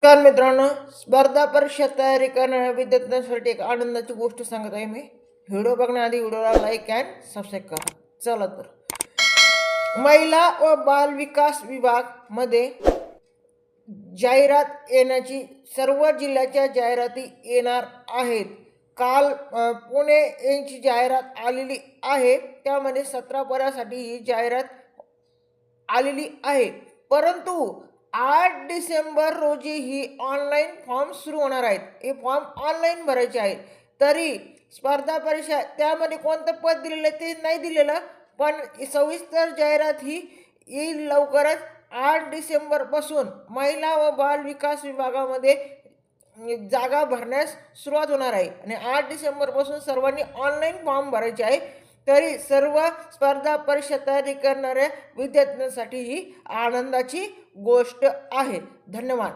नमस्कार मित्रांनो, स्पर्धा परीक्षा तयारी करणाऱ्या विद्यार्थ्यांसाठी एक आनंदाची गोष्ट सांगत आहे. मी व्हिडिओ बघण्याआधी व्हिडिओला लाईक अँड सबस्क्राईब करा. चला तर, महिला व बाल विकास विभाग मध्ये जाहिरात येण्याची सर्व जिल्ह्याच्या जाहिराती येणार आहेत. काल पुणे यांची जाहिरात आलेली आहे. त्यामध्ये 17 पदासाठी ही जाहिरात आलेली आहे. परंतु 8 डिसेंबर रोजी ही ऑनलाईन फॉर्म सुरू होणार आहेत. हे फॉर्म ऑनलाईन भरायचे आहेत. तरी स्पर्धा परीक्षा त्यामध्ये कोणतं पद दिलेलं ते नाही दिलेलं, पण सविस्तर जाहिरात ही येईल लवकरच. 8 डिसेंबरपासून महिला व बाल विकास विभागामध्ये जागा भरण्यास सुरुवात होणार आहे आणि 8 डिसेंबरपासून सर्वांनी ऑनलाईन फॉर्म भरायचे आहे. तरी सर्व स्पर्धा परीक्षा तयारी करणाऱ्या विद्यार्थ्यांसाठी ही आनंदाची गोष्ट आहे. धन्यवाद.